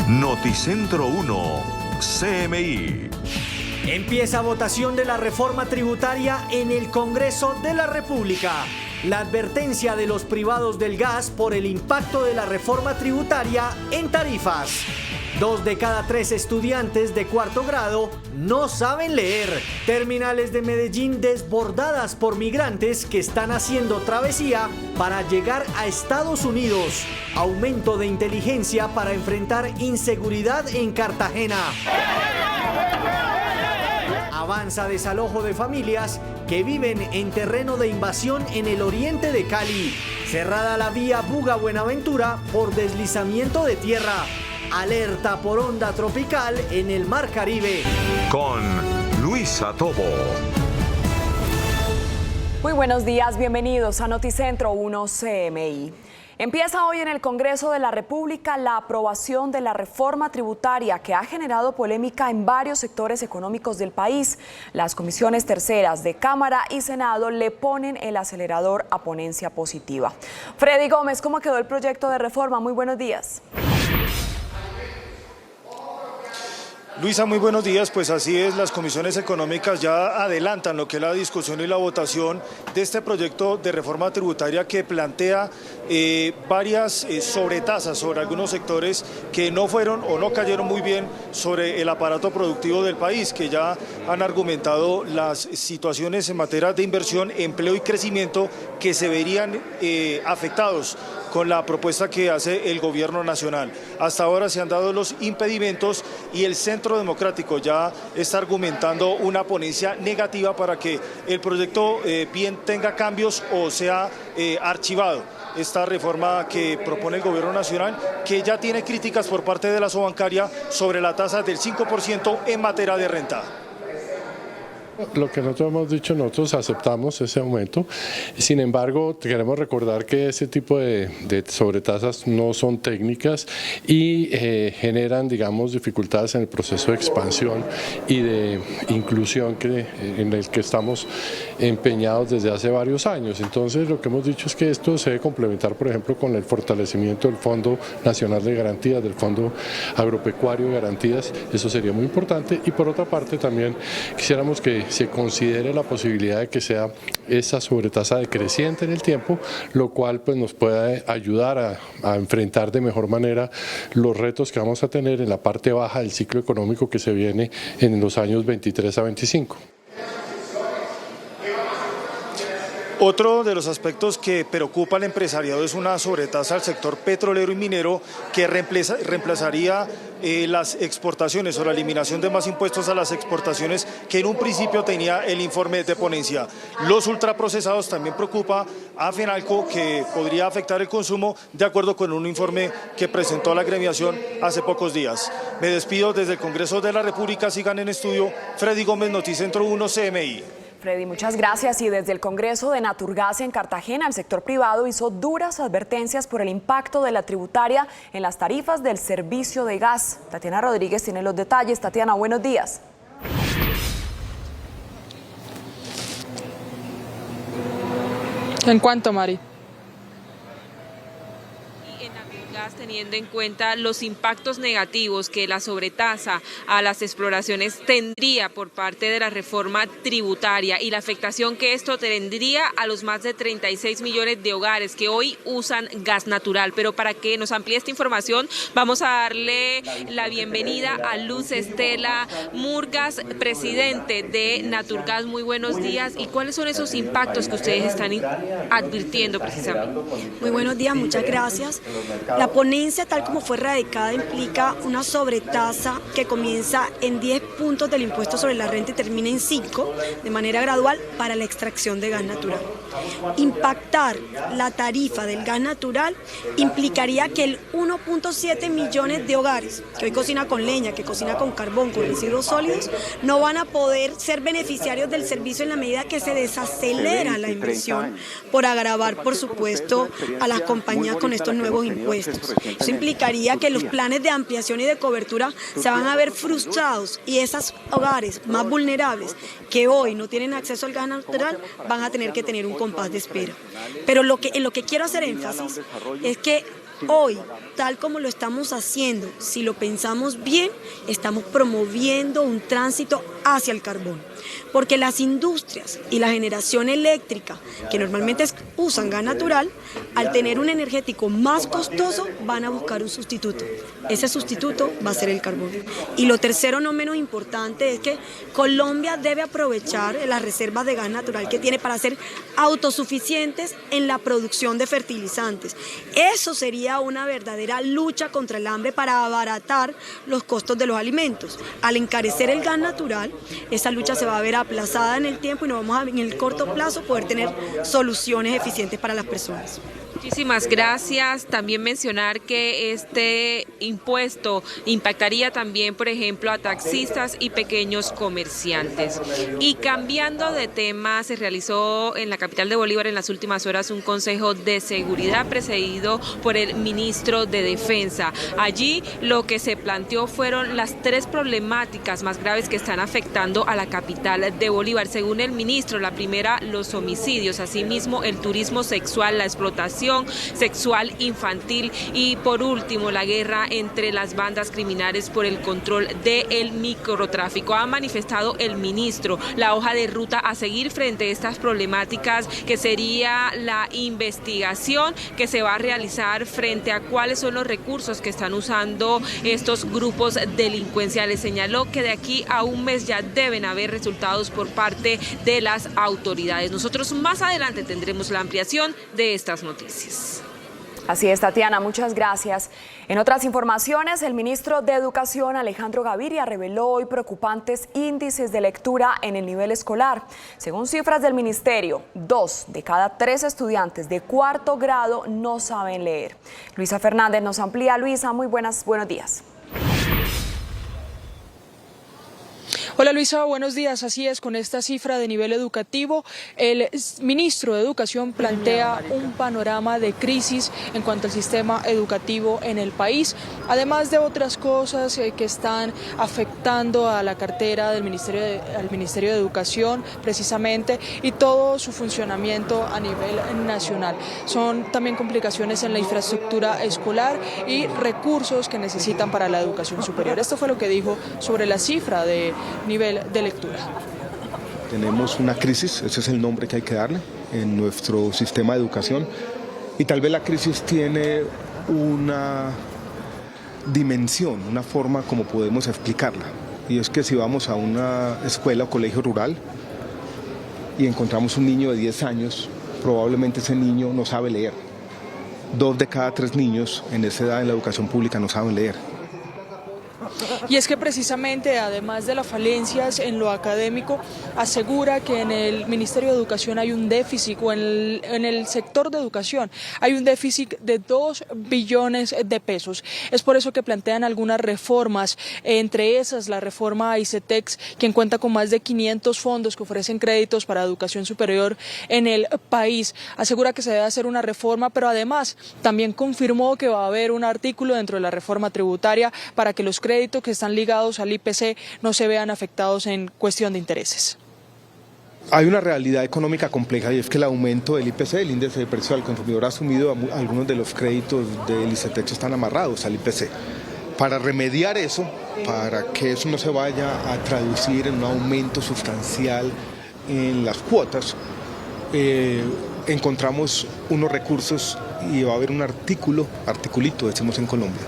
Noticentro 1, CMI. Empieza votación de la reforma tributaria en el Congreso de la República. La advertencia de los privados del gas por el impacto de la reforma tributaria en tarifas. 2 de cada 3 estudiantes de cuarto grado no saben leer. Terminales de Medellín desbordadas por migrantes que están haciendo travesía para llegar a Estados Unidos. Aumento de inteligencia para enfrentar inseguridad en Cartagena. Avanza desalojo de familias que viven en terreno de invasión en el oriente de Cali. Cerrada la vía Buga-Buenaventura por deslizamiento de tierra. Alerta por onda tropical en el Mar Caribe. Con Luisa Tobo. Muy buenos días, bienvenidos a Noticentro 1 CMI. Empieza hoy en el Congreso de la República la aprobación de la reforma tributaria que ha generado polémica en varios sectores económicos del país. Las comisiones terceras de Cámara y Senado le ponen el acelerador a ponencia positiva. Freddy Gómez, ¿cómo quedó el proyecto de reforma? Muy buenos días. Luisa, muy buenos días. Pues así es, las comisiones económicas ya adelantan lo que es la discusión y la votación de este proyecto de reforma tributaria que plantea varias sobretasas sobre algunos sectores que no fueron o no cayeron muy bien sobre el aparato productivo del país, que ya han argumentado las situaciones en materia de inversión, empleo y crecimiento que se verían afectados con la propuesta que hace el gobierno nacional. Hasta ahora se han dado los impedimentos y el Centro Democrático ya está argumentando una ponencia negativa para que el proyecto bien tenga cambios o sea archivado. Esta reforma que propone el gobierno nacional, que ya tiene críticas por parte de la Sobancaria sobre la tasa del 5% en materia de renta. Lo que nosotros hemos dicho, nosotros aceptamos ese aumento. Sin embargo, queremos recordar que ese tipo de sobretasas no son técnicas y generan, digamos, dificultades en el proceso de expansión y de inclusión en el que estamos empeñados desde hace varios años. Entonces, lo que hemos dicho es que esto se debe complementar, por ejemplo, con el fortalecimiento del Fondo Nacional de Garantías, del Fondo Agropecuario de Garantías. Eso sería muy importante. Y por otra parte, también quisiéramos que se considere la posibilidad de que sea esa sobretasa decreciente en el tiempo, lo cual pues nos pueda ayudar a enfrentar de mejor manera los retos que vamos a tener en la parte baja del ciclo económico que se viene en los años 23 a 25. Otro de los aspectos que preocupa al empresariado es una sobretasa al sector petrolero y minero que reemplazaría las exportaciones o la eliminación de más impuestos a las exportaciones que en un principio tenía el informe de ponencia. Los ultraprocesados también preocupa a FENALCO, que podría afectar el consumo de acuerdo con un informe que presentó la gremiación hace pocos días. Me despido desde el Congreso de la República. Sigan en estudio. Freddy Gómez, Noticentro 1 CMI. Freddy, muchas gracias. Y desde el Congreso de Naturgas en Cartagena, el sector privado hizo duras advertencias por el impacto de la tributaria en las tarifas del servicio de gas. Tatiana Rodríguez tiene los detalles. Tatiana, buenos días. ¿En cuánto, Mari? Teniendo en cuenta los impactos negativos que la sobretasa a las exploraciones tendría por parte de la reforma tributaria y la afectación que esto tendría a los más de 36 millones de hogares que hoy usan gas natural. Pero para que nos amplíe esta información, vamos a darle la bienvenida a Luz Estela Murgas, presidente de Naturgas. Muy buenos días. ¿Y cuáles son esos impactos que ustedes están advirtiendo precisamente? Muy buenos días, muchas gracias. La ponencia, tal como fue radicada, implica una sobretasa que comienza en 10 puntos del impuesto sobre la renta y termina en 5, de manera gradual, para la extracción de gas natural. Impactar la tarifa del gas natural implicaría que el 1.7 millones de hogares que hoy cocina con leña, que cocina con carbón, con residuos sólidos, no van a poder ser beneficiarios del servicio en la medida que se desacelera la inversión por agravar, por supuesto, a las compañías con estos nuevos impuestos. Eso implicaría que los planes de ampliación y de cobertura se van a ver frustrados y esos hogares más vulnerables que hoy no tienen acceso al gas natural van a tener que tener un compás de espera. Pero en lo que quiero hacer énfasis es que Hoy, tal como lo estamos haciendo, si lo pensamos bien, estamos promoviendo un tránsito hacia el carbón. Porque las industrias y la generación eléctrica, que normalmente usan gas natural, al tener un energético más costoso, van a buscar un sustituto. Ese sustituto va a ser el carbón. Y lo tercero, no menos importante, es que Colombia debe aprovechar las reservas de gas natural que tiene para ser autosuficientes en la producción de fertilizantes. Eso sería una verdadera lucha contra el hambre para abaratar los costos de los alimentos. Al encarecer el gas natural, esa lucha se va a ver aplazada en el tiempo y no vamos a en el corto plazo poder tener soluciones eficientes para las personas. Muchísimas gracias. También mencionar que este impuesto impactaría también, por ejemplo, a taxistas y pequeños comerciantes. Y cambiando de tema, se realizó en la capital de Bolívar en las últimas horas un consejo de seguridad presidido por el ministro de Defensa. Allí lo que se planteó fueron las 3 problemáticas más graves que están afectando a la capital de Bolívar. Según el ministro, la primera, los homicidios, asimismo el turismo sexual, la explotación sexual infantil y por último la guerra entre las bandas criminales por el control del microtráfico. Ha manifestado el ministro la hoja de ruta a seguir frente a estas problemáticas, que sería la investigación que se va a realizar frente a cuáles son los recursos que están usando estos grupos delincuenciales. Señaló que de aquí a un mes ya deben haber resultados por parte de las autoridades. Nosotros más adelante tendremos la ampliación de estas noticias. Así es, Tatiana, muchas gracias. En otras informaciones, el ministro de Educación, Alejandro Gaviria, reveló hoy preocupantes índices de lectura en el nivel escolar. Según cifras del ministerio, 2 de cada 3 estudiantes de 4º grado no saben leer. Luisa Fernández nos amplía. Luisa, buenos días. Hola Luisa, buenos días. Así es, con esta cifra de nivel educativo, el ministro de Educación plantea un panorama de crisis en cuanto al sistema educativo en el país, además de otras cosas que están afectando a la cartera del al Ministerio de Educación precisamente y todo su funcionamiento a nivel nacional. Son también complicaciones en la infraestructura escolar y recursos que necesitan para la educación superior. Esto fue lo que dijo sobre la cifra de nivel de lectura. Tenemos una crisis, ese es el nombre que hay que darle en nuestro sistema de educación, y tal vez la crisis tiene una dimensión, una forma como podemos explicarla, y es que si vamos a una escuela o colegio rural y encontramos un niño de 10 años, probablemente ese niño no sabe leer. 2 de cada 3 niños en esa edad en la educación pública no saben leer. Y es que precisamente, además de las falencias en lo académico, asegura que en el Ministerio de Educación hay un déficit, o en el sector de educación hay un déficit de 2 billones de pesos. Es por eso que plantean algunas reformas, entre esas la reforma ICETEX, quien cuenta con más de 500 fondos que ofrecen créditos para educación superior en el país. Asegura que se debe hacer una reforma, pero además también confirmó que va a haber un artículo dentro de la reforma tributaria para que los créditos que están ligados al IPC no se vean afectados en cuestión de intereses. Hay una realidad económica compleja, y es que el aumento del IPC, el índice de precio al consumidor, ha asumido algunos de los créditos del ICETEX están amarrados al IPC. Para remediar eso, para que eso no se vaya a traducir en un aumento sustancial en las cuotas, encontramos unos recursos y va a haber un articulito, decimos en Colombia,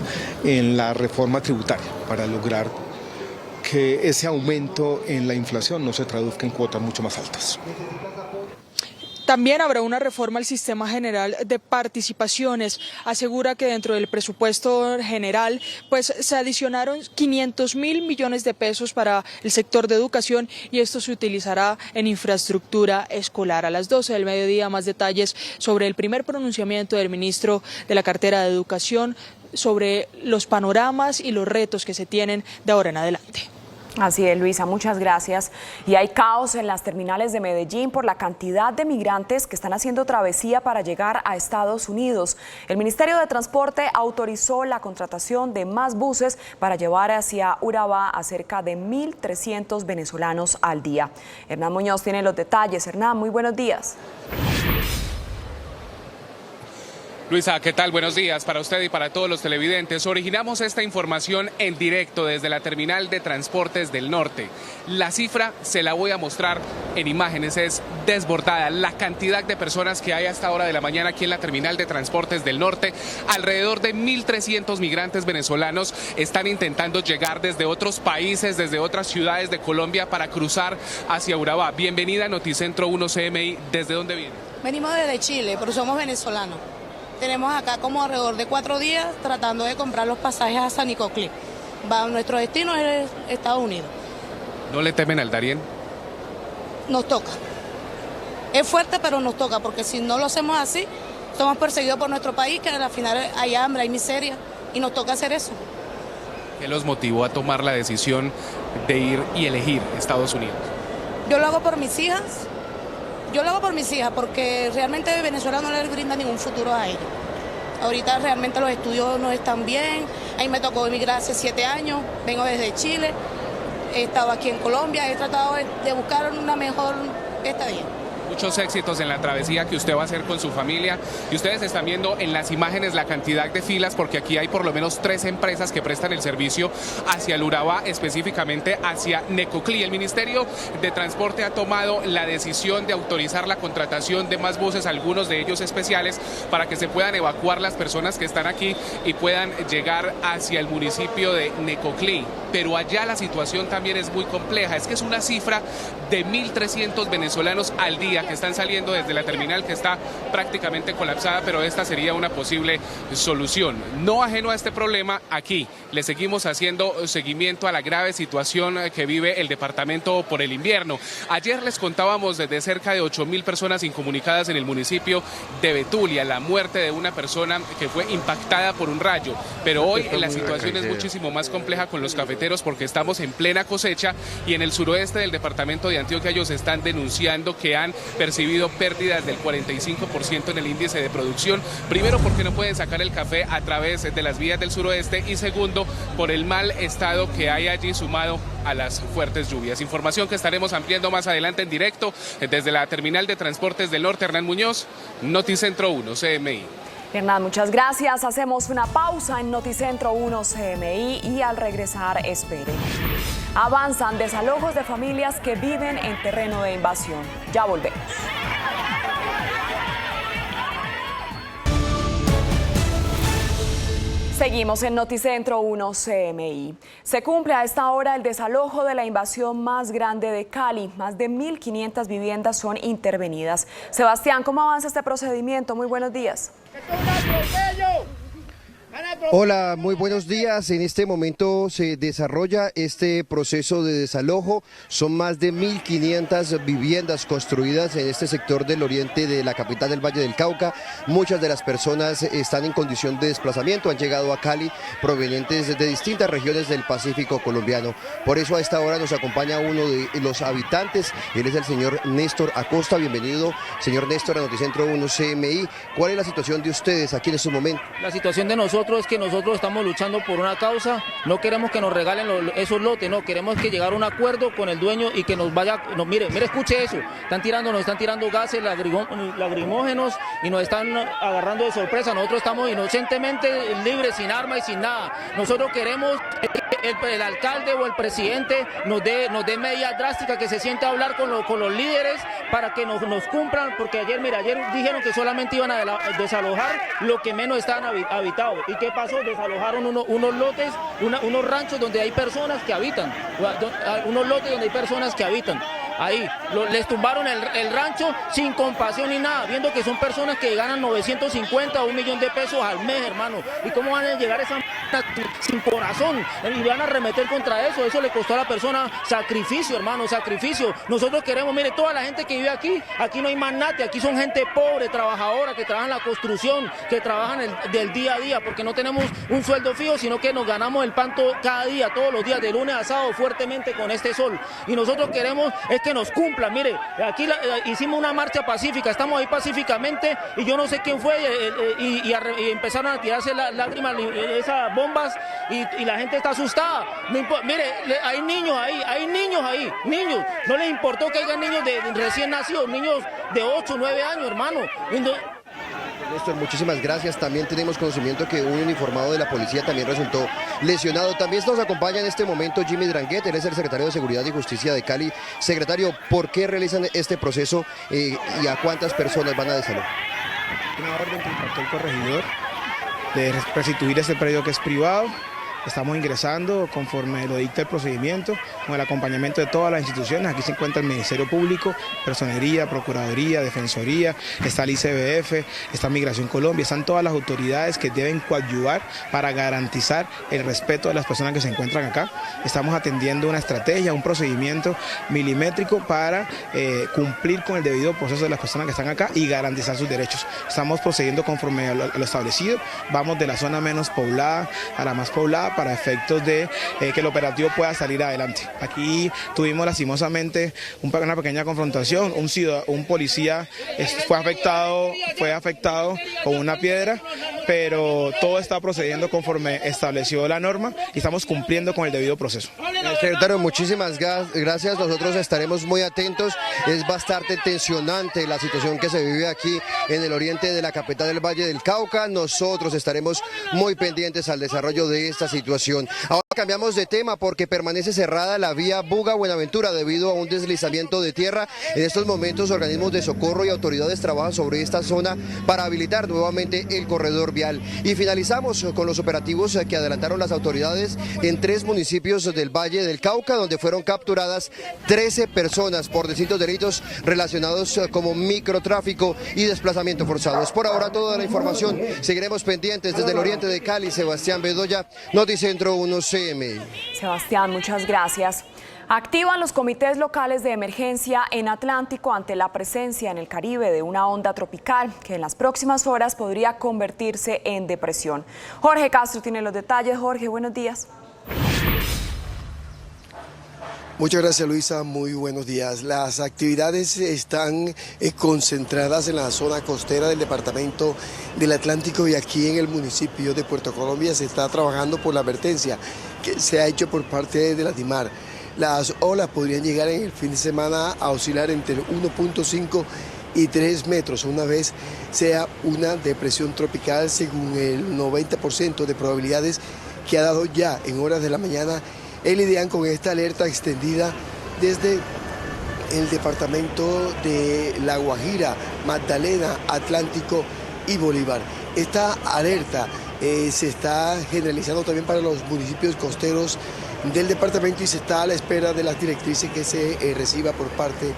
en la reforma tributaria para lograr que ese aumento en la inflación no se traduzca en cuotas mucho más altas. También habrá una reforma al sistema general de participaciones. Asegura que dentro del presupuesto general pues se adicionaron 500.000 millones de pesos para el sector de educación, y esto se utilizará en infraestructura escolar. A las 12 del mediodía, más detalles sobre el primer pronunciamiento del ministro de la cartera de Educación sobre los panoramas y los retos que se tienen de ahora en adelante. Así es, Luisa, muchas gracias. Y hay caos en las terminales de Medellín por la cantidad de migrantes que están haciendo travesía para llegar a Estados Unidos. El Ministerio de Transporte autorizó la contratación de más buses para llevar hacia Urabá a cerca de 1.300 venezolanos al día. Hernán Muñoz tiene los detalles. Hernán, muy buenos días. Luisa, ¿qué tal? Buenos días para usted y para todos los televidentes. Originamos esta información en directo desde la terminal de transportes del norte. La cifra se la voy a mostrar en imágenes, es desbordada. La cantidad de personas que hay a esta hora de la mañana aquí en la terminal de transportes del norte, alrededor de 1.300 migrantes venezolanos están intentando llegar desde otros países, desde otras ciudades de Colombia para cruzar hacia Urabá. Bienvenida a Noticentro 1 CMI. ¿Desde dónde viene? Venimos desde Chile, pero somos venezolanos. Tenemos acá como alrededor de 4 días tratando de comprar los pasajes a San Nicoclí. Nuestro destino es Estados Unidos. ¿No le temen al Darién? Nos toca. Es fuerte, pero nos toca, porque si no lo hacemos así, somos perseguidos por nuestro país, que al final hay hambre, hay miseria, y nos toca hacer eso. ¿Qué los motivó a tomar la decisión de ir y elegir Estados Unidos? Yo lo hago por mis hijas. Yo lo hago por mis hijas porque realmente Venezuela no les brinda ningún futuro a ellos. Ahorita realmente los estudios no están bien. A mí me tocó emigrar hace 7 años, vengo desde Chile, he estado aquí en Colombia, he tratado de buscar una mejor estadía. Muchos éxitos en la travesía que usted va a hacer con su familia, y ustedes están viendo en las imágenes la cantidad de filas, porque aquí hay por lo menos 3 empresas que prestan el servicio hacia el Urabá, específicamente hacia Necoclí. El Ministerio de Transporte ha tomado la decisión de autorizar la contratación de más buses, algunos de ellos especiales, para que se puedan evacuar las personas que están aquí y puedan llegar hacia el municipio de Necoclí. Pero allá la situación también es muy compleja, es que es una cifra de 1.300 venezolanos al día que están saliendo desde la terminal, que está prácticamente colapsada, pero esta sería una posible solución. No ajeno a este problema, aquí le seguimos haciendo seguimiento a la grave situación que vive el departamento por el invierno. Ayer les contábamos de cerca de 8.000 personas incomunicadas en el municipio de Betulia, la muerte de una persona que fue impactada por un rayo, pero hoy la situación es muchísimo más compleja con los cafeteros, porque estamos en plena cosecha y en el suroeste del departamento de Antioquia ellos están denunciando que han percibido pérdidas del 45% en el índice de producción, primero porque no pueden sacar el café a través de las vías del suroeste, y segundo por el mal estado que hay allí sumado a las fuertes lluvias. Información que estaremos ampliando más adelante en directo desde la terminal de transportes del norte. Hernán Muñoz, Noticentro 1 CMI. Hernán, muchas gracias. Hacemos una pausa en Noticentro 1 CMI y al regresar espere. Avanzan desalojos de familias que viven en terreno de invasión. Ya volvemos. Seguimos en Noticentro 1 CMI. Se cumple a esta hora el desalojo de la invasión más grande de Cali. Más de 1.500 viviendas son intervenidas. Sebastián, ¿cómo avanza este procedimiento? Muy buenos días. Hola, muy buenos días. En este momento se desarrolla este proceso de desalojo. Son más de 1.500 viviendas construidas en este sector del oriente de la capital del Valle del Cauca. Muchas de las personas están en condición de desplazamiento, han llegado a Cali provenientes de distintas regiones del Pacífico colombiano. Por eso a esta hora nos acompaña uno de los habitantes, él es el señor Néstor Acosta. Bienvenido, señor Néstor, a Noticentro 1 CMI. ¿Cuál es la situación de ustedes aquí en este momento? La situación de nosotros es que nosotros estamos luchando por una causa, no queremos que nos regalen esos lotes, no, queremos que llegar a un acuerdo con el dueño y que nos vaya, mire, escuche eso, nos están tirando gases lacrimógenos y nos están agarrando de sorpresa. Nosotros estamos inocentemente libres, sin armas y sin nada. Nosotros queremos que el alcalde o el presidente nos dé medidas drásticas, que se siente a hablar con los líderes para que nos cumplan, porque ayer dijeron que solamente iban a desalojar lo que menos estaban habitados. ¿Y qué pasó? Desalojaron unos lotes, unos ranchos donde hay personas que habitan, Ahí, les tumbaron el rancho sin compasión ni nada, viendo que son personas que ganan 950 o 1 millón de pesos al mes, hermano. ¿Y cómo van a llegar a esa sin corazón? Y van a arremeter contra eso. Eso le costó a la persona sacrificio, hermano, sacrificio. Nosotros queremos, mire, toda la gente que vive aquí no hay magnate, aquí son gente pobre, trabajadora, que trabajan en la construcción, que trabajan del día a día, porque no tenemos un sueldo fijo, sino que nos ganamos el pan cada día, todos los días, de lunes a sábado, fuertemente con este sol. Y nosotros queremos es que nos cumplan. Mire, aquí hicimos una marcha pacífica, estamos ahí pacíficamente, y yo no sé quién fue, y empezaron a tirarse lágrimas, esas bombas, y la gente está asustada. Mire, hay niños ahí, niños. No les importó que hayan niños recién nacidos, niños de 8 o 9 años, hermano. Néstor, muchísimas gracias. También tenemos conocimiento que un uniformado de la policía también resultó lesionado. También nos acompaña en este momento Jimmy Dranguet, él es el secretario de Seguridad y Justicia de Cali. Secretario, ¿por qué realizan este proceso y a cuántas personas van a desalojar? Una orden que impartió el corregidor de restituir este predio que es privado. Estamos ingresando conforme lo dicta el procedimiento, con el acompañamiento de todas las instituciones. Aquí se encuentra el Ministerio Público, Personería, Procuraduría, Defensoría, está el ICBF, está Migración Colombia, están todas las autoridades que deben coadyuvar para garantizar el respeto de las personas que se encuentran acá. Estamos atendiendo una estrategia, un procedimiento milimétrico para cumplir con el debido proceso de las personas que están acá y garantizar sus derechos. Estamos procediendo conforme a lo establecido, vamos de la zona menos poblada a la más poblada, para efectos de que el operativo pueda salir adelante. Aquí tuvimos lastimosamente una pequeña confrontación, un policía fue afectado con una piedra, pero todo está procediendo conforme estableció la norma y estamos cumpliendo con el debido proceso. Secretario, muchísimas gracias, nosotros estaremos muy atentos. Es bastante tensionante la situación que se vive aquí en el oriente de la capital del Valle del Cauca. Nosotros estaremos muy pendientes al desarrollo de esta situación. Ahora cambiamos de tema porque permanece cerrada la vía Buga-Buenaventura debido a un deslizamiento de tierra. En estos momentos organismos de socorro y autoridades trabajan sobre esta zona para habilitar nuevamente el corredor vial. Y finalizamos con los operativos que adelantaron las autoridades en 3 municipios del Valle del Cauca, donde fueron capturadas 13 personas por distintos delitos relacionados como microtráfico y desplazamiento forzado. Es por ahora toda la información. Seguiremos pendientes desde el oriente de Cali. Sebastián Bedoya, Noticentro 1 CMI. Sebastián, muchas gracias. Activan los comités locales de emergencia en Atlántico ante la presencia en el Caribe de una onda tropical que en las próximas horas podría convertirse en depresión. Jorge Castro tiene los detalles. Jorge, buenos días. Muchas gracias, Luisa, muy buenos días. Las actividades están concentradas en la zona costera del departamento del Atlántico y aquí en el municipio de Puerto Colombia se está trabajando por la advertencia que se ha hecho por parte de la DIMAR. Las olas podrían llegar en el fin de semana a oscilar entre 1.5 y 3 metros, una vez sea una depresión tropical según el 90% de probabilidades que ha dado ya en horas de la mañana el IDEAN con esta alerta extendida desde el departamento de La Guajira, Magdalena, Atlántico y Bolívar. Esta alerta se está generalizando también para los municipios costeros del departamento y se está a la espera de las directrices que se reciba por parte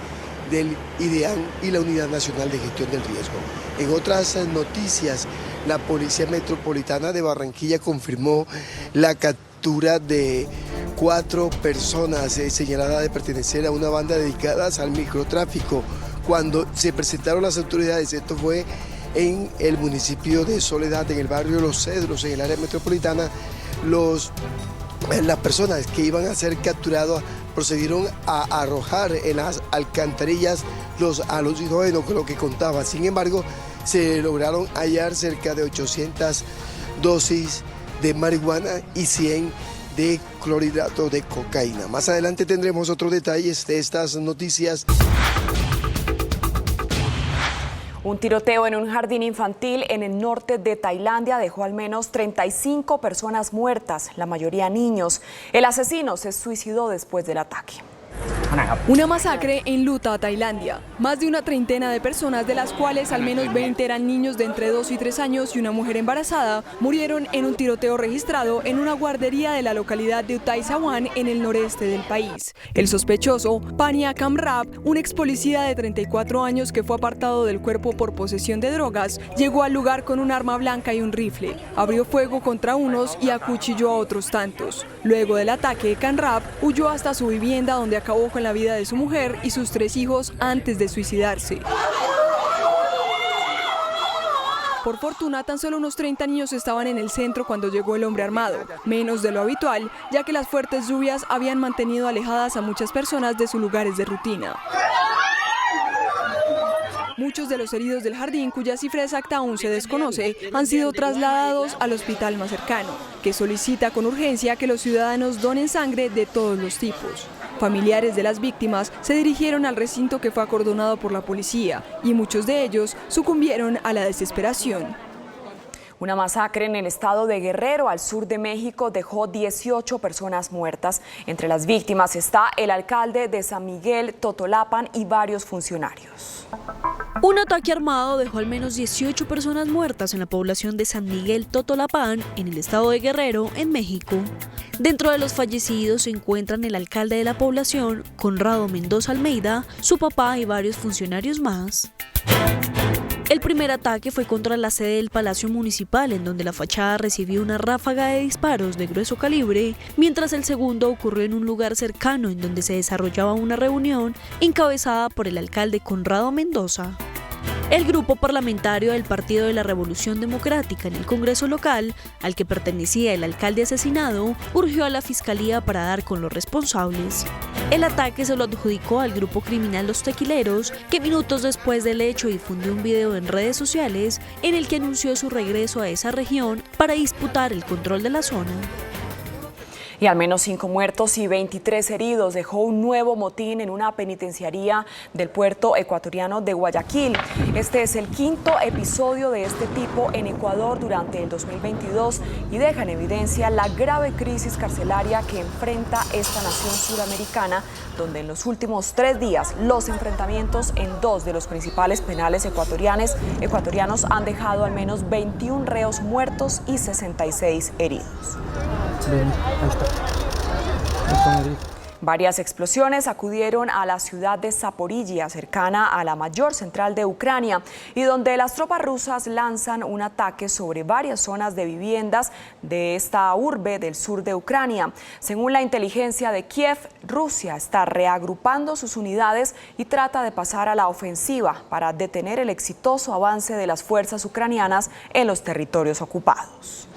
del IDEAN y la Unidad Nacional de Gestión del Riesgo. En otras noticias, la Policía Metropolitana de Barranquilla confirmó la captura de 4 personas señaladas de pertenecer a una banda dedicada al microtráfico. Cuando se presentaron las autoridades, esto fue en el municipio de Soledad, en el barrio Los Cedros, en el área metropolitana, las personas que iban a ser capturadas procedieron a arrojar en las alcantarillas los alucinógenos con lo que contaban. Sin embargo, se lograron hallar cerca de 800 dosis de marihuana y 100 de clorhidrato de cocaína. Más adelante tendremos otros detalles de estas noticias. Un tiroteo en un jardín infantil en el norte de Tailandia dejó al menos 35 personas muertas, la mayoría niños. El asesino se suicidó después del ataque. Una masacre en Luta, Tailandia. Más de una treintena de personas, de las cuales al menos 20 eran niños de entre 2 y 3 años y una mujer embarazada, murieron en un tiroteo registrado en una guardería de la localidad de Utai Sawan, en el noreste del país. El sospechoso, Pania Kamrap, un ex policía de 34 años que fue apartado del cuerpo por posesión de drogas, llegó al lugar con un arma blanca y un rifle. Abrió fuego contra unos y acuchilló a otros tantos. Luego del ataque, Kamrap huyó hasta su vivienda, donde acabó con la vida de su mujer y sus 3 hijos antes de suicidarse. Por fortuna, tan solo unos 30 niños estaban en el centro cuando llegó el hombre armado, menos de lo habitual, ya que las fuertes lluvias habían mantenido alejadas a muchas personas de sus lugares de rutina. Muchos de los heridos del jardín, cuya cifra exacta aún se desconoce, han sido trasladados al hospital más cercano, que solicita con urgencia que los ciudadanos donen sangre de todos los tipos. Familiares de las víctimas se dirigieron al recinto que fue acordonado por la policía y muchos de ellos sucumbieron a la desesperación. Una masacre en el estado de Guerrero, al sur de México, dejó 18 personas muertas. Entre las víctimas está el alcalde de San Miguel, Totolapan, y varios funcionarios. Un ataque armado dejó al menos 18 personas muertas en la población de San Miguel, Totolapán, en el estado de Guerrero, en México. Dentro de los fallecidos se encuentran el alcalde de la población, Conrado Mendoza Almeida, su papá y varios funcionarios más. El primer ataque fue contra la sede del Palacio Municipal, en donde la fachada recibió una ráfaga de disparos de grueso calibre, mientras el segundo ocurrió en un lugar cercano en donde se desarrollaba una reunión encabezada por el alcalde Conrado Mendoza. El grupo parlamentario del Partido de la Revolución Democrática en el Congreso local, al que pertenecía el alcalde asesinado, urgió a la Fiscalía para dar con los responsables. El ataque se lo adjudicó al grupo criminal Los Tequileros, que minutos después del hecho difundió un video en redes sociales en el que anunció su regreso a esa región para disputar el control de la zona. Y al menos 5 muertos y 23 heridos dejó un nuevo motín en una penitenciaría del puerto ecuatoriano de Guayaquil. Este es el 5º episodio de este tipo en Ecuador durante el 2022 y deja en evidencia la grave crisis carcelaria que enfrenta esta nación suramericana, donde en los últimos 3 días los enfrentamientos en 2 de los principales penales ecuatorianos han dejado al menos 21 reos muertos y 66 heridos. Varias explosiones acudieron a la ciudad de Zaporilla, cercana a la mayor central de Ucrania, y donde las tropas rusas lanzan un ataque sobre varias zonas de viviendas de esta urbe del sur de Ucrania. Según la inteligencia de Kiev, Rusia está reagrupando sus unidades y trata de pasar a la ofensiva para detener el exitoso avance de las fuerzas ucranianas en los territorios ocupados.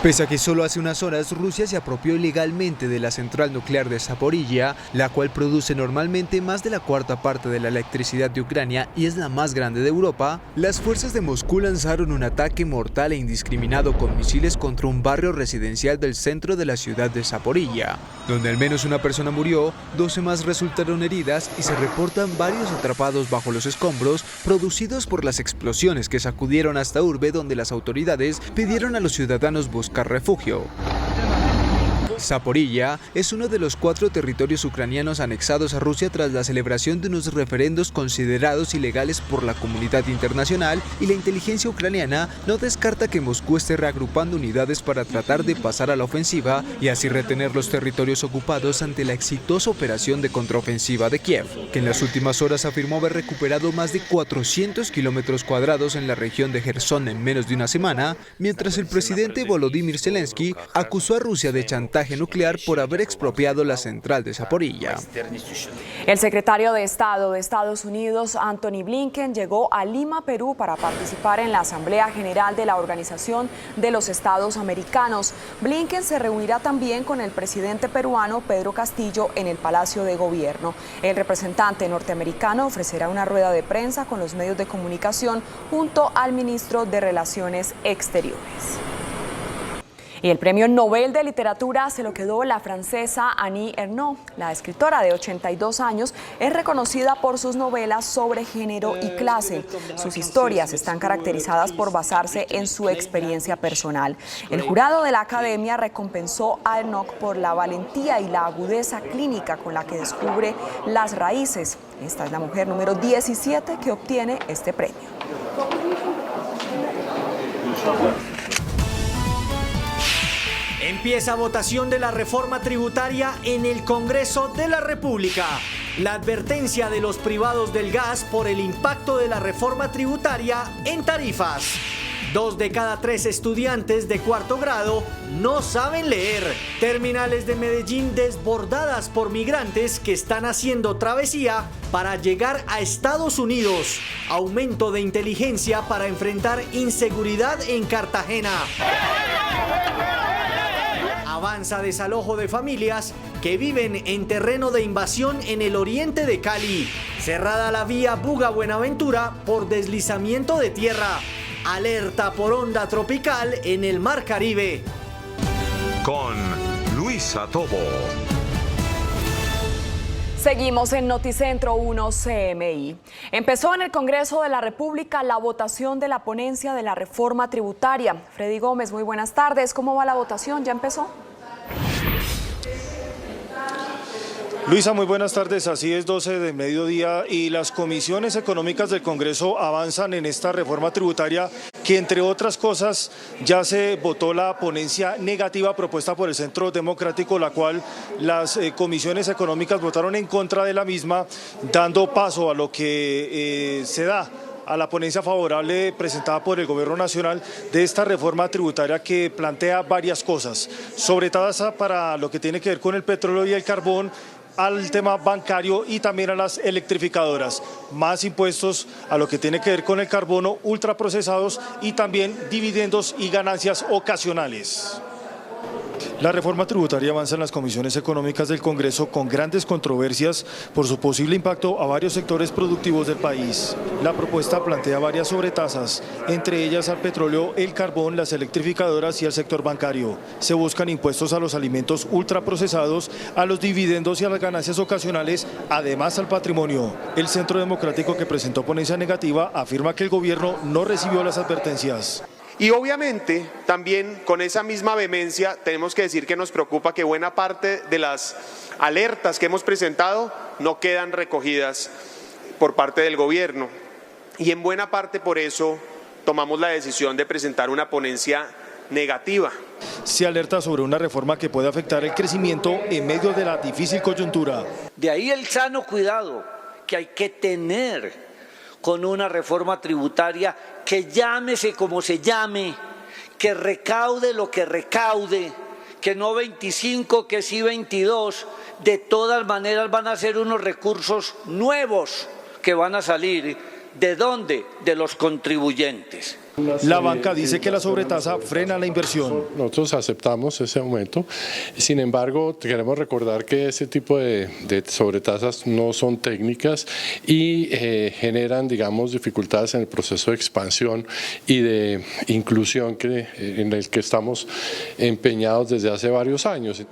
Pese a que solo hace unas horas Rusia se apropió ilegalmente de la central nuclear de Zaporilla, la cual produce normalmente más de la 1/4 parte de la electricidad de Ucrania y es la más grande de Europa, las fuerzas de Moscú lanzaron un ataque mortal e indiscriminado con misiles contra un barrio residencial del centro de la ciudad de Zaporilla, donde al menos una persona murió, 12 más resultaron heridas y se reportan varios atrapados bajo los escombros producidos por las explosiones que sacudieron a esta urbe, donde las autoridades pidieron a los ciudadanos buscar refugio. Zaporilla es uno de los 4 territorios ucranianos anexados a Rusia tras la celebración de unos referendos considerados ilegales por la comunidad internacional, y la inteligencia ucraniana no descarta que Moscú esté reagrupando unidades para tratar de pasar a la ofensiva y así retener los territorios ocupados ante la exitosa operación de contraofensiva de Kiev, que en las últimas horas afirmó haber recuperado más de 400 kilómetros cuadrados en la región de Jersón en menos de una semana, mientras el presidente Volodymyr Zelensky acusó a Rusia de chantaje nuclear por haber expropiado la central de Zaporilla. El secretario de Estado de Estados Unidos, Antony Blinken, llegó a Lima, Perú, para participar en la Asamblea General de la Organización de los Estados Americanos. Blinken se reunirá también con el presidente peruano, Pedro Castillo, en el Palacio de Gobierno. El representante norteamericano ofrecerá una rueda de prensa con los medios de comunicación junto al ministro de Relaciones Exteriores. Y el premio Nobel de Literatura se lo quedó la francesa Annie Ernaux. La escritora de 82 años es reconocida por sus novelas sobre género y clase. Sus historias están caracterizadas por basarse en su experiencia personal. El jurado de la Academia recompensó a Ernaux por la valentía y la agudeza clínica con la que descubre las raíces. Esta es la mujer número 17 que obtiene este premio. Empieza votación de la reforma tributaria en el Congreso de la República. La advertencia de los privados del gas por el impacto de la reforma tributaria en tarifas. 2 de cada 3 estudiantes de 4º grado no saben leer. Terminales de Medellín desbordadas por migrantes que están haciendo travesía para llegar a Estados Unidos. Aumento de inteligencia para enfrentar inseguridad en Cartagena. Avanza desalojo de familias que viven en terreno de invasión en el oriente de Cali. Cerrada la vía Buga-Buenaventura por deslizamiento de tierra. Alerta por onda tropical en el Mar Caribe. Con Luisa Tobo. Seguimos en Noticentro 1 CMI. Empezó en el Congreso de la República la votación de la ponencia de la reforma tributaria. Freddy Gómez, muy buenas tardes. ¿Cómo va la votación? ¿Ya empezó? Luisa, muy buenas tardes. Así es, 12 de mediodía y las comisiones económicas del Congreso avanzan en esta reforma tributaria que, entre otras cosas, ya se votó la ponencia negativa propuesta por el Centro Democrático, la cual las comisiones económicas votaron en contra de la misma, dando paso a lo que se da a la ponencia favorable presentada por el Gobierno Nacional de esta reforma tributaria que plantea varias cosas, sobre tasa para lo que tiene que ver con el petróleo y el carbón, al tema bancario y también a las electrificadoras, más impuestos a lo que tiene que ver con el carbono, ultraprocesados y también dividendos y ganancias ocasionales. La reforma tributaria avanza en las comisiones económicas del Congreso con grandes controversias por su posible impacto a varios sectores productivos del país. La propuesta plantea varias sobretasas, entre ellas al petróleo, el carbón, las electrificadoras y al sector bancario. Se buscan impuestos a los alimentos ultraprocesados, a los dividendos y a las ganancias ocasionales, además al patrimonio. El Centro Democrático, que presentó ponencia negativa, afirma que el gobierno no recibió las advertencias. Y obviamente también con esa misma vehemencia tenemos que decir que nos preocupa que buena parte de las alertas que hemos presentado no quedan recogidas por parte del gobierno. Y en buena parte por eso tomamos la decisión de presentar una ponencia negativa. Se alerta sobre una reforma que puede afectar el crecimiento en medio de la difícil coyuntura. De ahí el sano cuidado que hay que tener con una reforma tributaria que llámese como se llame, que recaude lo que recaude, que no 25, que sí 22, de todas maneras van a ser unos recursos nuevos que van a salir. ¿De dónde? De los contribuyentes. La banca dice que la sobretasa frena la inversión. Nosotros aceptamos ese aumento, sin embargo queremos recordar que ese tipo de sobretasas no son técnicas y generan, digamos, dificultades en el proceso de expansión y de inclusión en el que estamos empeñados desde hace varios años.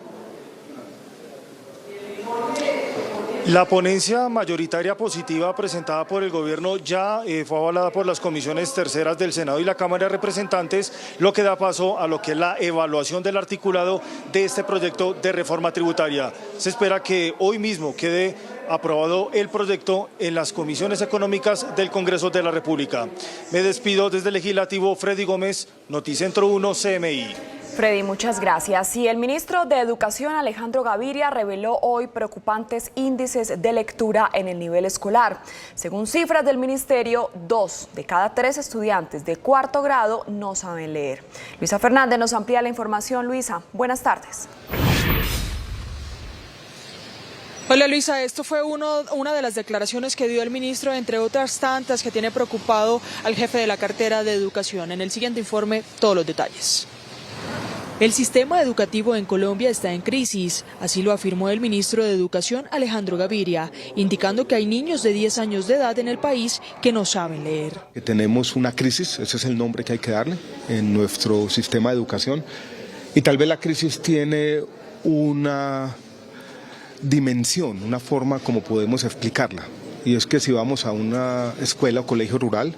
La ponencia mayoritaria positiva presentada por el gobierno ya fue avalada por las comisiones terceras del Senado y la Cámara de Representantes, lo que da paso a lo que es la evaluación del articulado de este proyecto de reforma tributaria. Se espera que hoy mismo quede aprobado el proyecto en las comisiones económicas del Congreso de la República. Me despido desde el Legislativo, Freddy Gómez, Noticentro 1 CMI. Freddy, muchas gracias. Y el ministro de Educación, Alejandro Gaviria, reveló hoy preocupantes índices de lectura en el nivel escolar. Según cifras del ministerio, 2 de cada 3 estudiantes de cuarto grado no saben leer. Luisa Fernández nos amplía la información. Luisa, buenas tardes. Hola Luisa, esto fue una de las declaraciones que dio el ministro, entre otras tantas que tiene preocupado al jefe de la cartera de Educación. En el siguiente informe, todos los detalles. El sistema educativo en Colombia está en crisis, así lo afirmó el ministro de Educación, Alejandro Gaviria, indicando que hay niños de 10 años de edad en el país que no saben leer. Tenemos una crisis, ese es el nombre que hay que darle, en nuestro sistema de educación, y tal vez la crisis tiene una dimensión, una forma como podemos explicarla, y es que si vamos a una escuela o colegio rural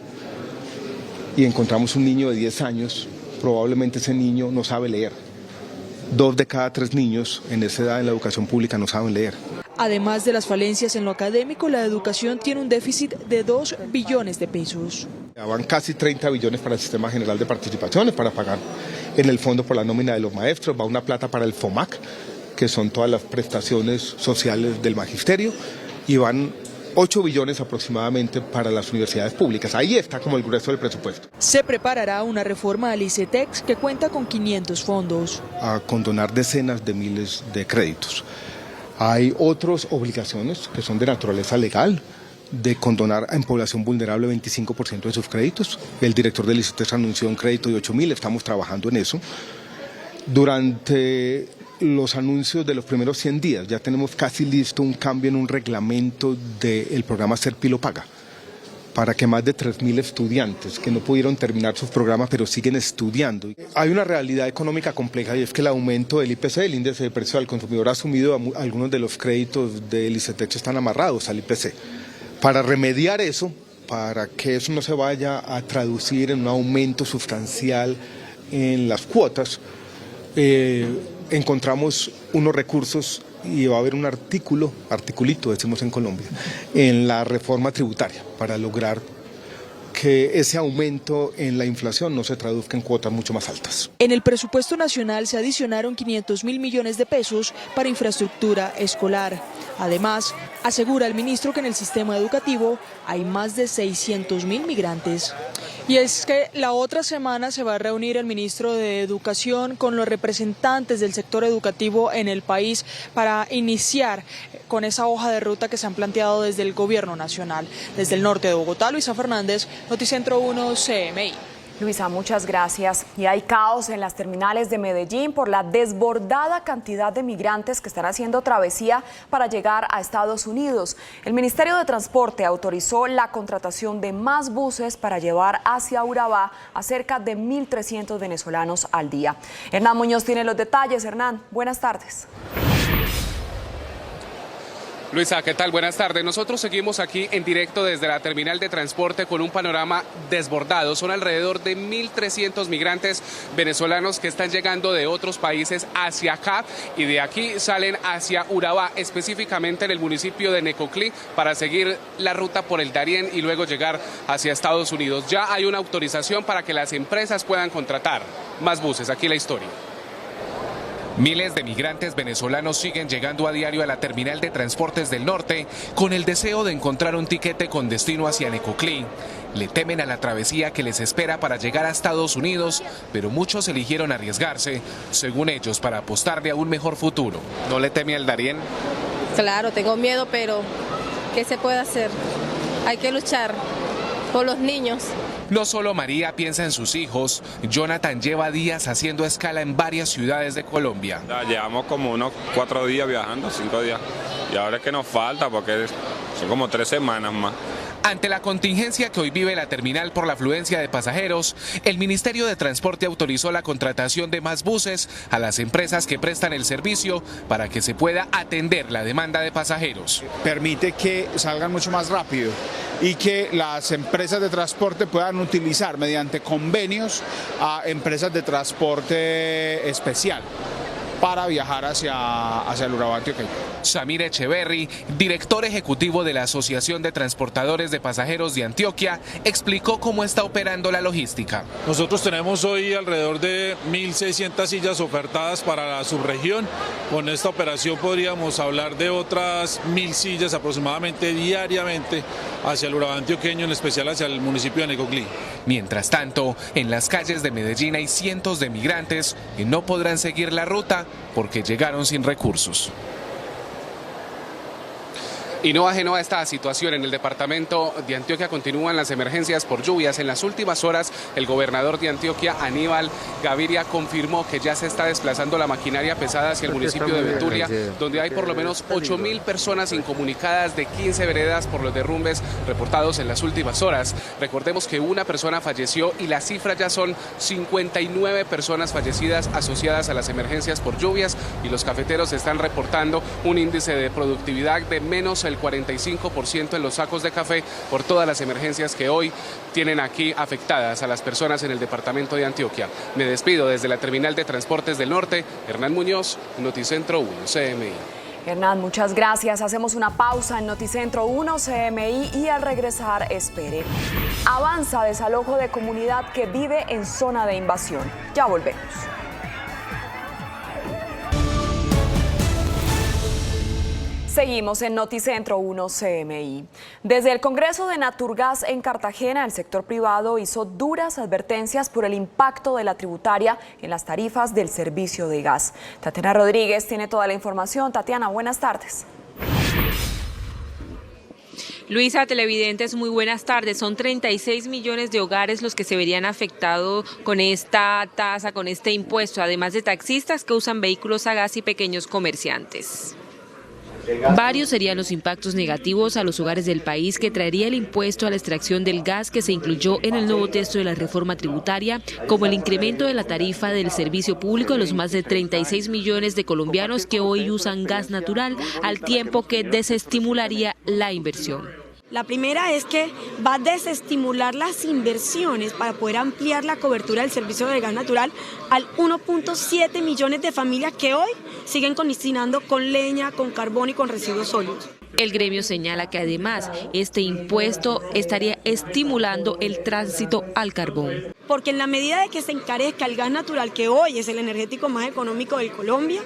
y encontramos un niño de 10 años, probablemente ese niño no sabe leer. 2 de cada 3 niños en esa edad en la educación pública no saben leer. Además de las falencias en lo académico, la educación tiene un déficit de 2 billones de pesos. Van casi 30 billones para el Sistema General de Participaciones, para pagar en el fondo por la nómina de los maestros, va una plata para el FOMAC, que son todas las prestaciones sociales del magisterio, y van 8 billones aproximadamente para las universidades públicas. Ahí está como el grueso del presupuesto. Se preparará una reforma al ICETEX que cuenta con 500 fondos. A condonar decenas de miles de créditos. Hay otras obligaciones que son de naturaleza legal, de condonar en población vulnerable 25% de sus créditos. El director del ICETEX anunció un crédito de 8.000, estamos trabajando en eso. Durante los anuncios de los primeros 100 días, ya tenemos casi listo un cambio en un reglamento del programa Ser Pilo Paga, para que más de 3.000 estudiantes que no pudieron terminar sus programas pero siguen estudiando. Hay una realidad económica compleja y es que el aumento del IPC, el índice de precio al consumidor asumido, algunos de los créditos del ICETEX están amarrados al IPC. Para remediar eso, para que eso no se vaya a traducir en un aumento sustancial en las cuotas, encontramos unos recursos y va a haber un articulito, decimos en Colombia, en la reforma tributaria para lograr que ese aumento en la inflación no se traduzca en cuotas mucho más altas. En el presupuesto nacional se adicionaron 500.000 millones de pesos para infraestructura escolar. Además, asegura el ministro que en el sistema educativo hay más de 600.000 migrantes. Y es que la otra semana se va a reunir el ministro de Educación con los representantes del sector educativo en el país para iniciar con esa hoja de ruta que se han planteado desde el gobierno nacional. Desde el norte de Bogotá, Luisa Fernández, Noticentro 1 CMI. Luisa, muchas gracias. Y hay caos en las terminales de Medellín por la desbordada cantidad de migrantes que están haciendo travesía para llegar a Estados Unidos. El Ministerio de Transporte autorizó la contratación de más buses para llevar hacia Urabá a cerca de 1.300 venezolanos al día. Hernán Muñoz tiene los detalles. Hernán, buenas tardes. Luisa, ¿qué tal? Buenas tardes. Nosotros seguimos aquí en directo desde la terminal de transporte con un panorama desbordado. Son alrededor de 1.300 migrantes venezolanos que están llegando de otros países hacia acá y de aquí salen hacia Urabá, específicamente en el municipio de Necoclí, para seguir la ruta por el Darién y luego llegar hacia Estados Unidos. Ya hay una autorización para que las empresas puedan contratar más buses. Aquí la historia. Miles de migrantes venezolanos siguen llegando a diario a la terminal de transportes del norte con el deseo de encontrar un tiquete con destino hacia Necoclí. Le temen a la travesía que les espera para llegar a Estados Unidos, pero muchos eligieron arriesgarse, según ellos, para apostarle a un mejor futuro. ¿No le teme al Darién? Claro, tengo miedo, pero ¿qué se puede hacer? Hay que luchar por los niños. No solo María piensa en sus hijos, Jonathan lleva días haciendo escala en varias ciudades de Colombia. Ya llevamos como unos 4 días viajando, 5 días. Y ahora es que nos falta porque son como 3 semanas más. Ante la contingencia que hoy vive la terminal por la afluencia de pasajeros, el Ministerio de Transporte autorizó la contratación de más buses a las empresas que prestan el servicio para que se pueda atender la demanda de pasajeros. Permite que salgan mucho más rápido y que las empresas de transporte puedan utilizar mediante convenios a empresas de transporte especial para viajar hacia el Urabá antioqueño. Samir Echeverry, director ejecutivo de la Asociación de Transportadores de Pasajeros de Antioquia, explicó cómo está operando la logística. Nosotros tenemos hoy alrededor de 1.600 sillas ofertadas para la subregión. Con esta operación podríamos hablar de otras 1.000 sillas aproximadamente diariamente hacia el Urabá antioqueño, en especial hacia el municipio de Necoclí. Mientras tanto, en las calles de Medellín hay cientos de migrantes que no podrán seguir la ruta porque llegaron sin recursos. Y no ajeno a esta situación, en el departamento de Antioquia continúan las emergencias por lluvias. En las últimas horas, el gobernador de Antioquia, Aníbal Gaviria, confirmó que ya se está desplazando la maquinaria pesada hacia el municipio de Betulia, donde hay por lo menos 8.000 personas incomunicadas de 15 veredas por los derrumbes reportados en las últimas horas. Recordemos que una persona falleció y la cifra ya son 59 personas fallecidas asociadas a las emergencias por lluvias, y los cafeteros están reportando un índice de productividad de menos el 45% en los sacos de café por todas las emergencias que hoy tienen aquí afectadas a las personas en el departamento de Antioquia. Me despido desde la terminal de transportes del norte. Hernán Muñoz, Noticentro 1 CMI. Hernán, muchas gracias. Hacemos una pausa en Noticentro 1 CMI y al regresar, espere. Avanza desalojo de comunidad que vive en zona de invasión. Ya volvemos. Seguimos en Noticentro 1 CMI. Desde el Congreso de Naturgas en Cartagena, el sector privado hizo duras advertencias por el impacto de la tributaria en las tarifas del servicio de gas. Tatiana Rodríguez tiene toda la información. Tatiana, buenas tardes. Luisa, televidentes, muy buenas tardes. Son 36 millones de hogares los que se verían afectados con esta tasa, con este impuesto, además de taxistas que usan vehículos a gas y pequeños comerciantes. Varios serían los impactos negativos a los hogares del país que traería el impuesto a la extracción del gas que se incluyó en el nuevo texto de la reforma tributaria, como el incremento de la tarifa del servicio público de los más de 36 millones de colombianos que hoy usan gas natural, al tiempo que desestimularía la inversión. La primera es que va a desestimular las inversiones para poder ampliar la cobertura del servicio de gas natural al 1.7 millones de familias que hoy siguen cocinando con leña, con carbón y con residuos sólidos. El gremio señala que además este impuesto estaría estimulando el tránsito al carbón. Porque en la medida de que se encarezca el gas natural, que hoy es el energético más económico de Colombia,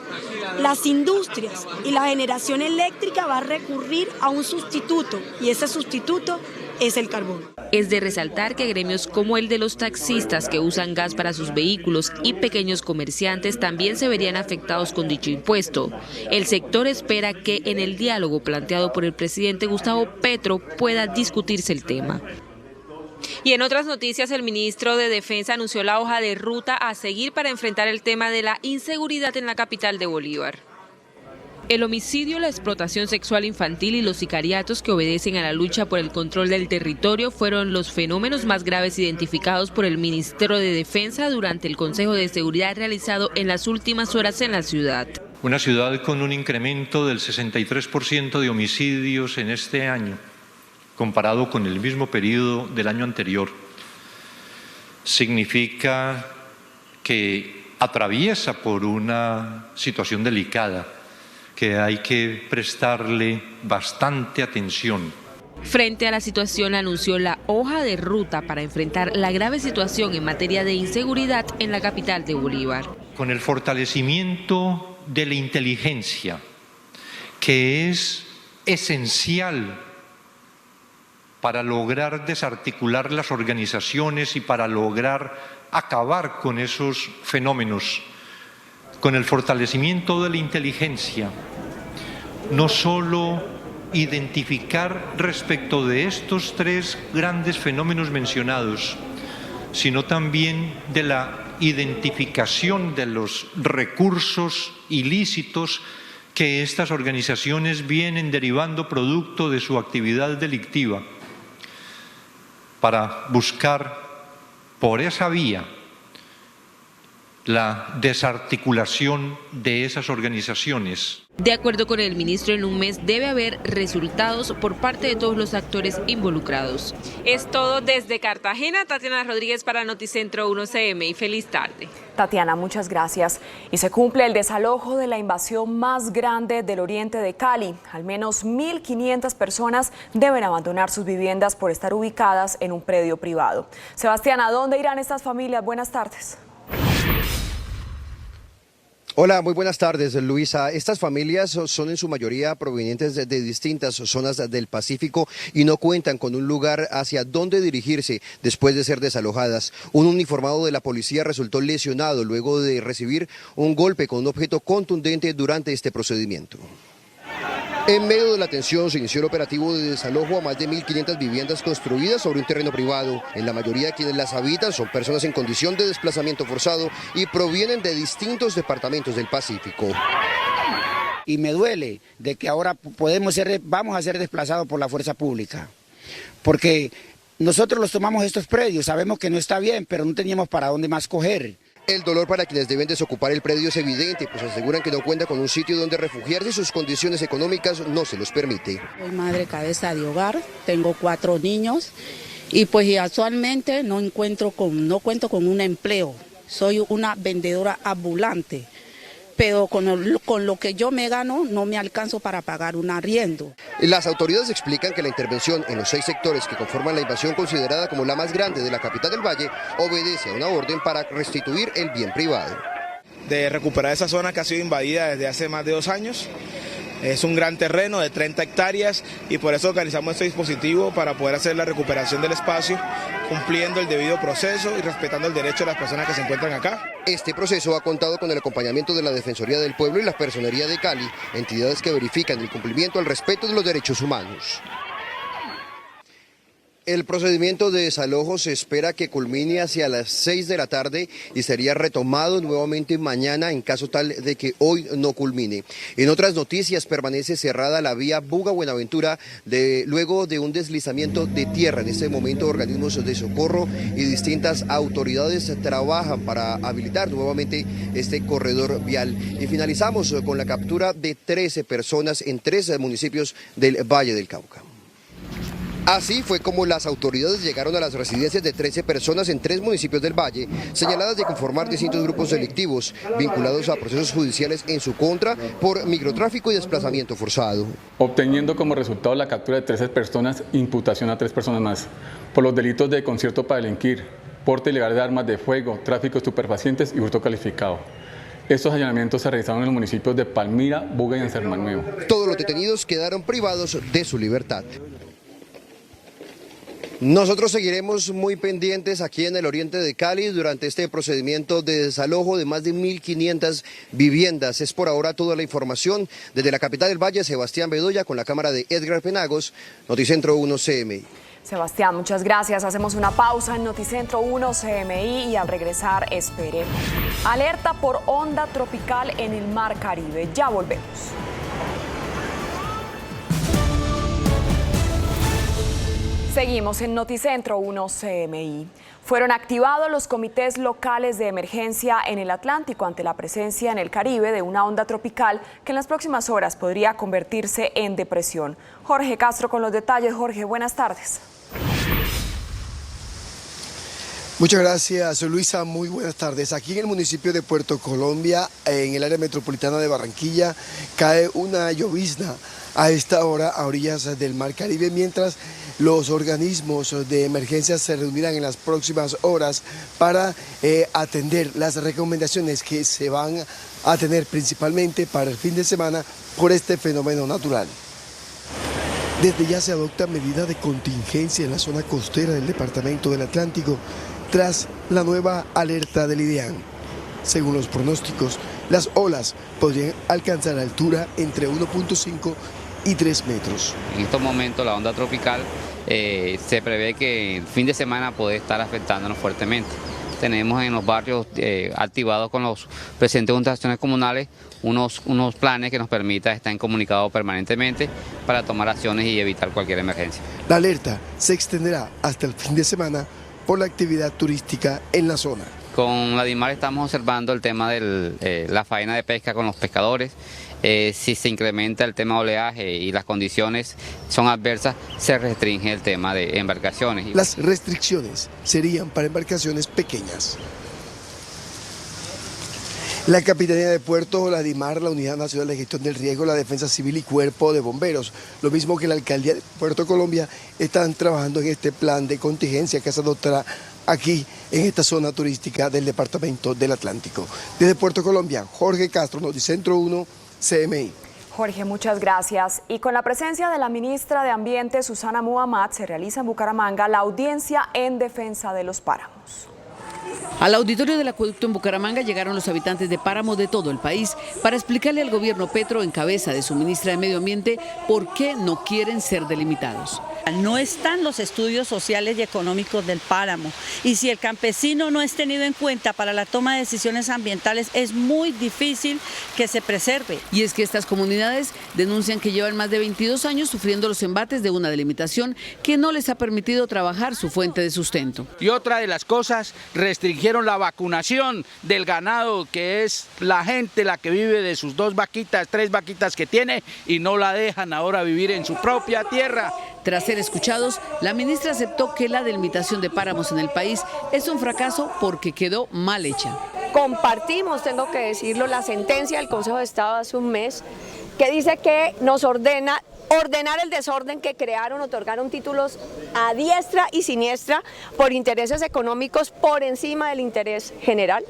las industrias y la generación eléctrica va a recurrir a un sustituto, y ese sustituto es el carbón. Es de resaltar que gremios como el de los taxistas que usan gas para sus vehículos y pequeños comerciantes también se verían afectados con dicho impuesto. El sector espera que en el diálogo planteado por el presidente Gustavo Petro pueda discutirse el tema. Y en otras noticias, el ministro de Defensa anunció la hoja de ruta a seguir para enfrentar el tema de la inseguridad en la capital de Bolívar. El homicidio, la explotación sexual infantil y los sicariatos que obedecen a la lucha por el control del territorio fueron los fenómenos más graves identificados por el ministro de Defensa durante el Consejo de Seguridad realizado en las últimas horas en la ciudad. Una ciudad con un incremento del 63% de homicidios en este año, comparado con el mismo periodo del año anterior, significa que atraviesa por una situación delicada que hay que prestarle bastante atención. Frente a la situación, anunció la hoja de ruta para enfrentar la grave situación en materia de inseguridad en la capital de Bolívar. Con el fortalecimiento de la inteligencia, que es esencial para lograr desarticular las organizaciones y para lograr acabar con esos fenómenos. Con el fortalecimiento de la inteligencia, no solo identificar respecto de estos tres grandes fenómenos mencionados, sino también de la identificación de los recursos ilícitos que estas organizaciones vienen derivando producto de su actividad delictiva, para buscar por esa vía la desarticulación de esas organizaciones. De acuerdo con el ministro, en un mes debe haber resultados por parte de todos los actores involucrados. Es todo desde Cartagena. Tatiana Rodríguez para Noticentro 1 CMI. Feliz tarde. Tatiana, muchas gracias. Y se cumple el desalojo de la invasión más grande del oriente de Cali. Al menos 1.500 personas deben abandonar sus viviendas por estar ubicadas en un predio privado. Sebastián, ¿a dónde irán estas familias? Buenas tardes. Hola, muy buenas tardes, Luisa. Estas familias son en su mayoría provenientes de distintas zonas del Pacífico y no cuentan con un lugar hacia dónde dirigirse después de ser desalojadas. Un uniformado de la policía resultó lesionado luego de recibir un golpe con un objeto contundente durante este procedimiento. En medio de la tensión se inició el operativo de desalojo a más de 1.500 viviendas construidas sobre un terreno privado. En la mayoría de quienes las habitan son personas en condición de desplazamiento forzado y provienen de distintos departamentos del Pacífico. Y me duele de que ahora vamos a ser desplazados por la fuerza pública, porque nosotros los tomamos estos predios, sabemos que no está bien, pero no teníamos para dónde más coger. El dolor para quienes deben desocupar el predio es evidente, pues aseguran que no cuenta con un sitio donde refugiarse y sus condiciones económicas no se los permite. Soy madre cabeza de hogar, tengo 4 niños y pues actualmente no cuento con un empleo. Soy una vendedora ambulante, pero con lo que yo me gano no me alcanzo para pagar un arriendo. Las autoridades explican que la intervención en los 6 sectores que conforman la invasión considerada como la más grande de la capital del Valle obedece a una orden para restituir el bien privado. De recuperar esa zona que ha sido invadida desde hace más de 2 años. Es un gran terreno de 30 hectáreas y por eso organizamos este dispositivo para poder hacer la recuperación del espacio, cumpliendo el debido proceso y respetando el derecho de las personas que se encuentran acá. Este proceso ha contado con el acompañamiento de la Defensoría del Pueblo y la Personería de Cali, entidades que verifican el cumplimiento al respeto de los derechos humanos. El procedimiento de desalojo se espera que culmine hacia las 6 de la tarde y sería retomado nuevamente mañana en caso tal de que hoy no culmine. En otras noticias, permanece cerrada la vía Buga-Buenaventura luego de un deslizamiento de tierra. En este momento, organismos de socorro y distintas autoridades trabajan para habilitar nuevamente este corredor vial. Y finalizamos con la captura de 13 personas en 3 municipios del Valle del Cauca. Así fue como las autoridades llegaron a las residencias de 13 personas en 3 municipios del Valle, señaladas de conformar distintos grupos delictivos vinculados a procesos judiciales en su contra por microtráfico y desplazamiento forzado. Obteniendo como resultado la captura de 13 personas, imputación a 3 personas más, por los delitos de concierto para delinquir, porte ilegal de armas de fuego, tráfico de estupefacientes y hurto calificado. Estos allanamientos se realizaron en los municipios de Palmira, Buga y Encerman Nuevo. Todos los detenidos quedaron privados de su libertad. Nosotros seguiremos muy pendientes aquí en el oriente de Cali durante este procedimiento de desalojo de más de 1.500 viviendas. Es por ahora toda la información. Desde la capital del Valle, Sebastián Bedoya, con la cámara de Edgar Penagos, Noticentro 1 CMI. Sebastián, muchas gracias. Hacemos una pausa en Noticentro 1 CMI y al regresar espere. Alerta por onda tropical en el Mar Caribe. Ya volvemos. Seguimos en Noticentro 1 CMI. Fueron activados los comités locales de emergencia en el Atlántico ante la presencia en el Caribe de una onda tropical que en las próximas horas podría convertirse en depresión. Jorge Castro con los detalles. Jorge, buenas tardes. Muchas gracias, Luisa. Muy buenas tardes. Aquí en el municipio de Puerto Colombia, en el área metropolitana de Barranquilla, cae una llovizna a esta hora a orillas del Mar Caribe, mientras los organismos de emergencia se reunirán en las próximas horas para atender las recomendaciones que se van a tener principalmente para el fin de semana por este fenómeno natural. Desde ya se adoptan medidas de contingencia en la zona costera del departamento del Atlántico tras la nueva alerta del IDEAN. Según los pronósticos, las olas podrían alcanzar altura entre 1.5 y 3 metros. En estos momentos la onda tropical se prevé que el fin de semana puede estar afectándonos fuertemente. Tenemos en los barrios activados con los presidentes de juntas comunales unos planes que nos permitan estar en comunicado permanentemente para tomar acciones y evitar cualquier emergencia. La alerta se extenderá hasta el fin de semana por la actividad turística en la zona. Con la DIMAR estamos observando el tema de la faena de pesca con los pescadores. Si se incrementa el tema de oleaje y las condiciones son adversas, se restringe el tema de embarcaciones. Las restricciones serían para embarcaciones pequeñas. La Capitanía de Puerto, la DIMAR, la Unidad Nacional de Gestión del Riesgo, la Defensa Civil y Cuerpo de Bomberos, lo mismo que la Alcaldía de Puerto Colombia, están trabajando en este plan de contingencia que se adoptará aquí en esta zona turística del departamento del Atlántico. Desde Puerto Colombia, Jorge Castro, Noticentro 1, CMI. Jorge, muchas gracias. Y con la presencia de la ministra de Ambiente, Susana Muhammad, se realiza en Bucaramanga la audiencia en defensa de los páramos. Al auditorio del acueducto en Bucaramanga llegaron los habitantes de páramo de todo el país para explicarle al gobierno Petro, en cabeza de su ministra de Medio Ambiente, por qué no quieren ser delimitados. No están los estudios sociales y económicos del páramo, y si el campesino no es tenido en cuenta para la toma de decisiones ambientales, es muy difícil que se preserve. Y es que estas comunidades denuncian que llevan más de 22 años sufriendo los embates de una delimitación que no les ha permitido trabajar su fuente de sustento. Y otra de las cosas, restringieron la vacunación del ganado, que es la gente la que vive de sus 2 vaquitas, 3 vaquitas que tiene, y no la dejan ahora vivir en su propia tierra. Tras ser escuchados, la ministra aceptó que la delimitación de páramos en el país es un fracaso porque quedó mal hecha. Compartimos, tengo que decirlo, la sentencia del Consejo de Estado hace un mes que dice que nos ordena ordenar el desorden que crearon, otorgaron títulos a diestra y siniestra por intereses económicos por encima del interés general.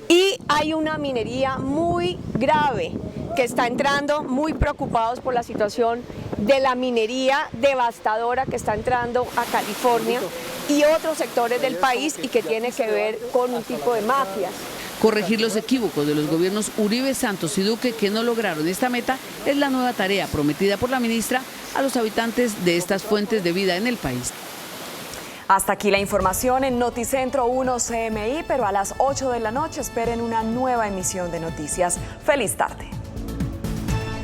Y hay una minería muy grave que está entrando, muy preocupados por la situación de la minería devastadora que está entrando a California y otros sectores del país y que tiene que ver con un tipo de mafias. Corregir los equívocos de los gobiernos Uribe, Santos y Duque que no lograron esta meta es la nueva tarea prometida por la ministra a los habitantes de estas fuentes de vida en el país. Hasta aquí la información en Noticentro 1 CMI, pero a las 8 de la noche esperen una nueva emisión de noticias. ¡Feliz tarde!